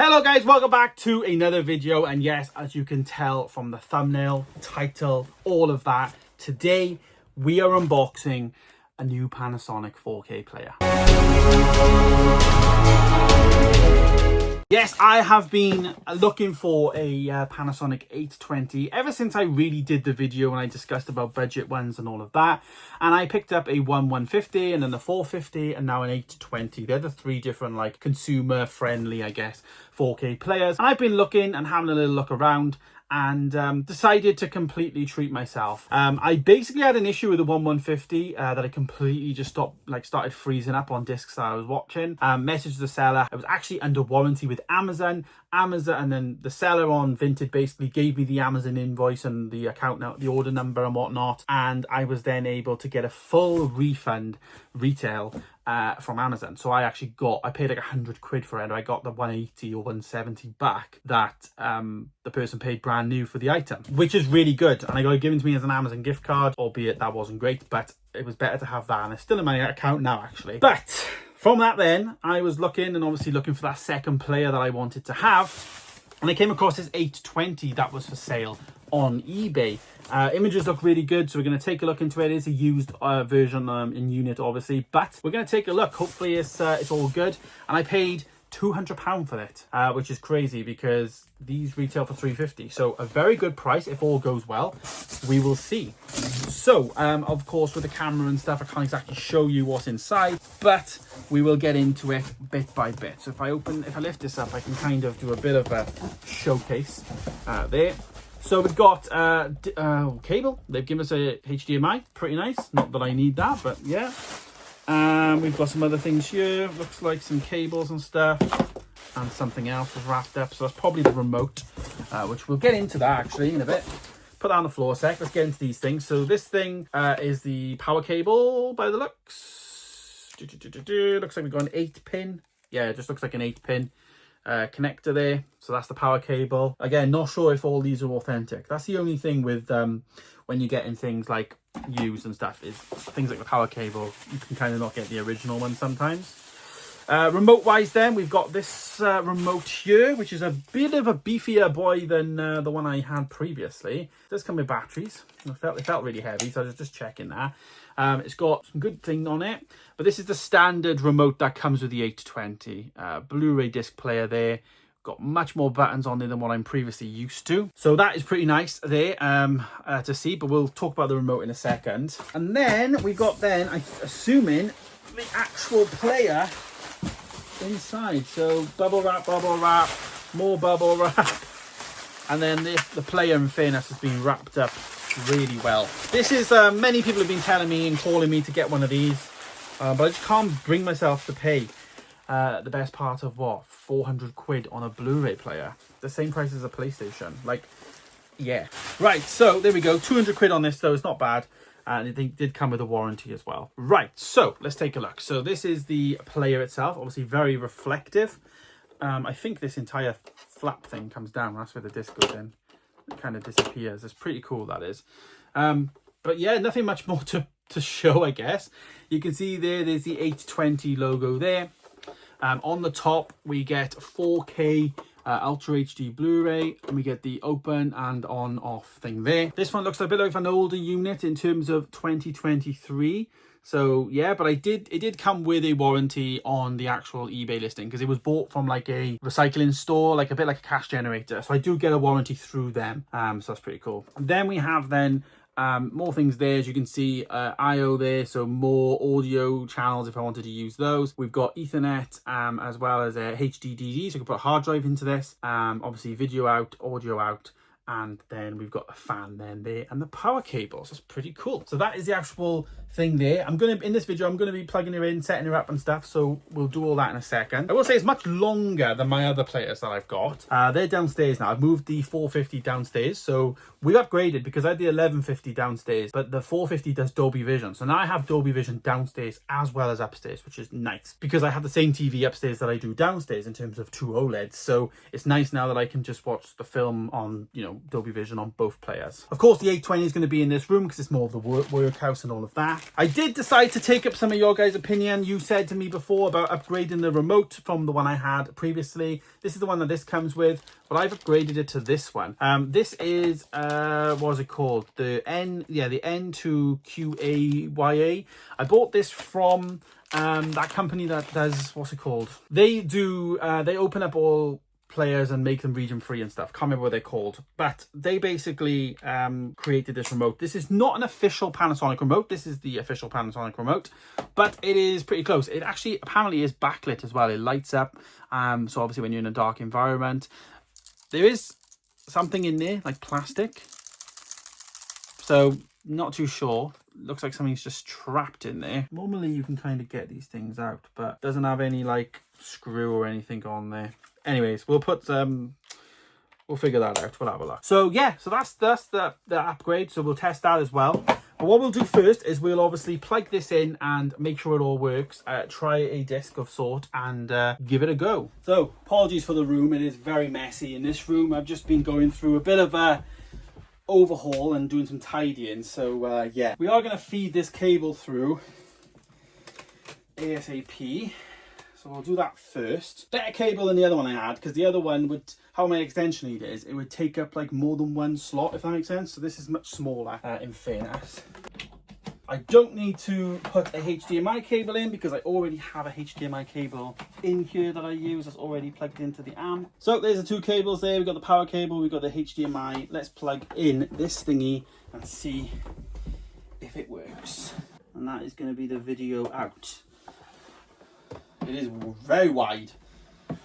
Hello guys, welcome back to another video, and yes, as you can tell from the thumbnail, title, all of that, today we are unboxing a new Panasonic 4K player. Yes, I have been looking for a Panasonic 820 ever since I really did the video when I discussed about budget ones and all of that. And I picked up a 150 and then the 450 and now an 820. They're the three different like consumer friendly, I guess, 4K players. And I've been looking and having a little look around and decided to completely treat myself. I basically had an issue with the 150 that I completely just started freezing up on discs that I was watching. Messaged the seller. I was actually under warranty with Amazon, and then the seller on Vinted basically gave me the Amazon invoice and the account, the order number and whatnot, and I was then able to get a full refund retail from Amazon. So I paid like £100 for it, and I got the 180 or 170 back that the person paid brand new for the item, which is really good. And I got it given to me as an Amazon gift card, albeit that wasn't great, but it was better to have that, and it's still in my account now actually. But from that then, I was looking for that second player that I wanted to have, and I came across this 820 that was for sale on eBay. Images look really good, so we're going to take a look into it. It is a used version in unit, obviously, but we're going to take a look. Hopefully it's all good. And I paid £200 for it, which is crazy because these retail for £350, so a very good price if all goes well. We will see. So of course, with the camera and stuff, I can't exactly show you what's inside, but we will get into it bit by bit. So if I lift this up, I can kind of do a bit of a showcase there. So we've got cable. They've given us a HDMI, pretty nice. Not that I need that, but yeah. We've got some other things here. Looks like some cables and stuff, and something else was wrapped up. So that's probably the remote, which we'll get into that actually in a bit. Put that on the floor a sec. Let's get into these things. So this thing is the power cable by the looks. Looks like we've got an 8-pin. Yeah, it just looks like an 8-pin connector there. So that's the power cable. Again, not sure if all these are authentic. That's the only thing with when you're getting things like used and stuff, is things like the power cable, you can kind of not get the original one sometimes. Remote wise then, we've got this remote here, which is a bit of a beefier boy than the one I had previously. It does come with batteries. It felt really heavy, so I was just checking that. It's got some good thing on it, but this is the standard remote that comes with the 820. Blu-ray disc player there. Got much more buttons on there than what I'm previously used to. So that is pretty nice there to see, but we'll talk about the remote in a second. And then we've got I'm assuming, the actual player inside. So bubble wrap, more bubble wrap. And then the player, in fairness, has been wrapped up really well. This is, many people have been telling me and calling me to get one of these, but I just can't bring myself to pay the best part of what, £400 on a Blu-ray player, the same price as a PlayStation. Like, yeah, right. So there we go, £200 on this though. It's not bad, and it did come with a warranty as well. Right, so let's take a look. So this is the player itself, obviously very reflective. I think this entire flap thing comes down. That's where the disc goes in. It kind of disappears. It's pretty cool, that is. But yeah, nothing much more to show, I guess. You can see there's the 820 logo there. On the top, we get 4K Ultra HD Blu-ray, and we get the open and on off thing there. This one looks a bit like an older unit in terms of 2023. So yeah, but it did come with a warranty on the actual eBay listing, because it was bought from like a recycling store, like a bit like a cash generator. So I do get a warranty through them. So that's pretty cool. And then we have more things there, as you can see, IO there, so more audio channels if I wanted to use those. We've got Ethernet as well as a HDD, so you can put a hard drive into this. Obviously video out, audio out, and then we've got a fan then there and the power cables. That's pretty cool. So that is the actual thing there. In this video I'm going to be plugging her in, setting her up and stuff, so we'll do all that in a second. I will say it's much longer than my other players that I've got. They're downstairs now. I've moved the 450 downstairs, so we upgraded because I had the 1150 downstairs, but the 450 does Dolby Vision, so now I have Dolby Vision downstairs as well as upstairs, which is nice because I have the same TV upstairs that I do downstairs in terms of 2 OLEDs. So it's nice now that I can just watch the film on, you know, Dolby Vision on both players. Of course, the 820 is going to be in this room because it's more of the workhouse and all of that. I did decide to take up some of your guys' opinion. You said to me before about upgrading the remote from the one I had previously. This is the one that this comes with, but I've upgraded it to this one. This is what was it called? The N2QAYA. I bought this from that company that does, what's it called? They open up all players and make them region free and stuff. Can't remember what they're called, but they basically created this remote. This is not an official Panasonic remote. This is the official Panasonic remote, but it is pretty close. It actually apparently is backlit as well. It lights up. So obviously when you're in a dark environment, there is something in there like plastic. So not too sure. Looks like something's just trapped in there. Normally you can kind of get these things out, but doesn't have any like screw or anything on there. Anyways, we'll put we'll figure that out. We'll have a look. So yeah, so that's the upgrade. So we'll test that as well. But what we'll do first is we'll obviously plug this in and make sure it all works. Try a disc of sort and give it a go. So apologies for the room. It is very messy in this room. I've just been going through a bit of a overhaul and doing some tidying. So yeah, we are going to feed this cable through ASAP. So we'll do that first. Better cable than the other one I had, because the other one would, how my extension lead is, it would take up like more than one slot, if that makes sense. So this is much smaller, in fairness. I don't need to put a HDMI cable in because I already have a HDMI cable in here that I use that's already plugged into the amp. So there's the two cables there. We've got the power cable, we've got the HDMI. Let's plug in this thingy and see if it works. And that is going to be the video out. It is very wide.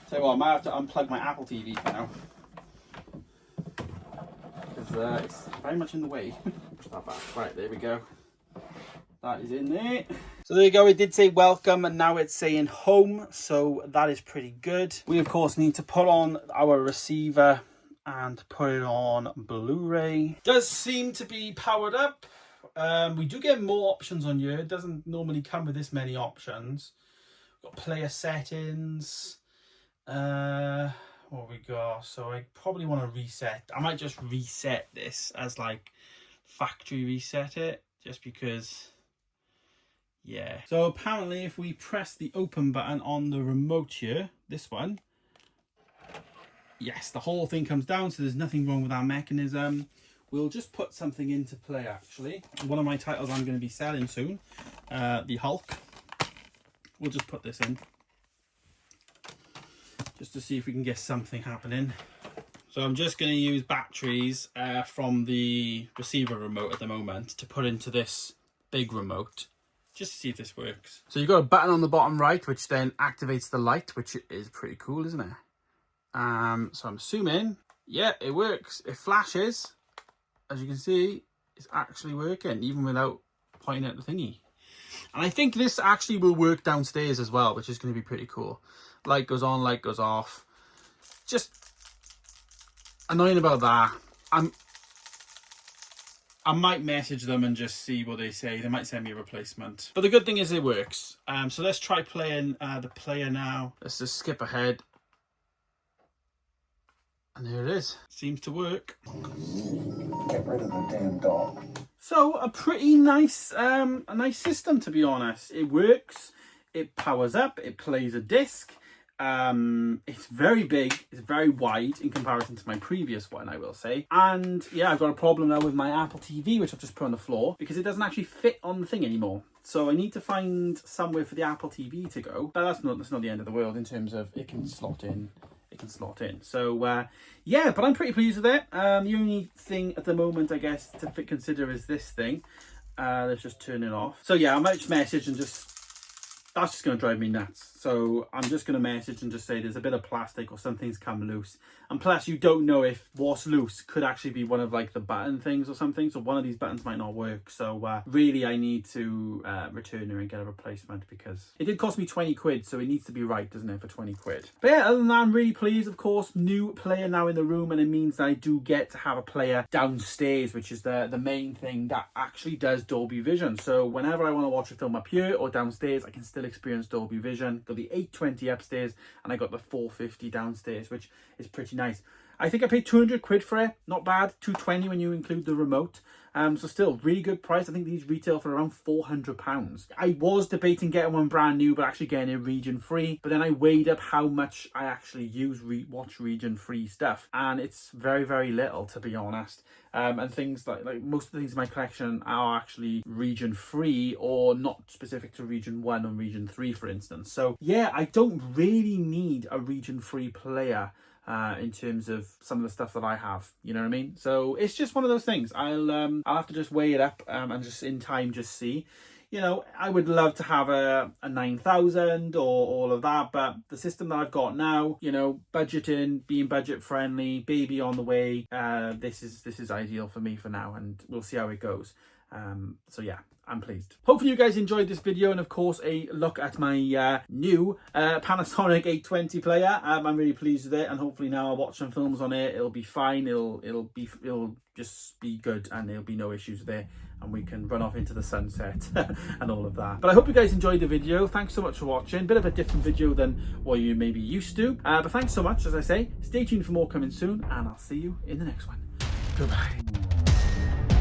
Tell you what, I might have to unplug my Apple TV for now, because it's very much in the way. Right, there we go. That is in there. So there you go. It did say welcome and now it's saying home. So that is pretty good. We of course need to put on our receiver and put it on Blu-ray. Does seem to be powered up. We do get more options on here. It doesn't normally come with this many options. Got player settings. What we got? So I probably want to reset. I might just reset this as like factory reset it, just because. Yeah. So apparently if we press the open button on the remote here, this one, yes, the whole thing comes down, so there's nothing wrong with our mechanism. We'll just put something into play actually. One of my titles I'm going to be selling soon, the Hulk. We'll just put this in just to see if we can get something happening. So I'm just going to use batteries from the receiver remote at the moment to put into this big remote, just to see if this works. So you've got a button on the bottom right, which then activates the light, which is pretty cool, isn't it? So I'm assuming, yeah, it works. It flashes. As you can see, it's actually working, even without pointing at the thingy. And I think this actually will work downstairs as well, which is going to be pretty cool. Light goes on, light goes off. Just annoying about that. I might message them and just see what they say. They might send me a replacement. But the good thing is it works. So let's try playing the player now. Let's just skip ahead. And there it is. Seems to work. Get rid of the damn dog. So a pretty nice, a nice system, to be honest. It works. It powers up. It plays a disc. It's very big. It's very wide in comparison to my previous one, I will say. And yeah, I've got a problem now with my Apple TV, which I've just put on the floor, because it doesn't actually fit on the thing anymore. So I need to find somewhere for the Apple TV to go. But that's not the end of the world in terms of it can slot in. It can slot in. So yeah, but I'm pretty pleased with it. The only thing at the moment, I guess, to consider is this thing. Let's just turn it off. So yeah, I might just message and just, that's just going to drive me nuts. So I'm just going to message and just say there's a bit of plastic or something's come loose. And plus you don't know if what's loose could actually be one of like the button things or something. So one of these buttons might not work. So really I need to return her and get a replacement, because it did cost me 20 quid. So it needs to be right, doesn't it, for 20 quid. But yeah, other than that, I'm really pleased. Of course, new player now in the room, and it means that I do get to have a player downstairs, which is the main thing that actually does Dolby Vision. So whenever I want to watch a film up here or downstairs, I can still experience Dolby Vision. Got the 820 upstairs and I got the 450 downstairs, which is pretty nice. I think I paid 200 quid for it. Not bad. 220 when you include the remote. So still really good price. I think these retail for around £400. I was debating getting one brand new, but actually getting it region free. But then I weighed up how much I actually use watch region free stuff, and it's very, very little, to be honest. And things like most of the things in my collection are actually region free or not specific to region 1 or region 3, for instance. So yeah, I don't really need a region free player in terms of some of the stuff that I have, you know what I mean? So it's just one of those things. I'll have to just weigh it up and just in time just see. You know, I would love to have a 9000 or all of that, but the system that I've got now, you know, budgeting, being budget friendly, baby on the way, this is ideal for me for now, and we'll see how it goes. So yeah, I'm pleased. Hopefully you guys enjoyed this video, and of course a look at my new Panasonic 820 player. I'm really pleased with it, and hopefully now I'll watch some films on it. It'll be fine. It'll just be good, and there'll be no issues there, and we can run off into the sunset and all of that. But I hope you guys enjoyed the video. Thanks so much for watching. Bit of a different video than what you may be used to, but thanks so much. As I say, stay tuned for more coming soon, and I'll see you in the next one. Goodbye.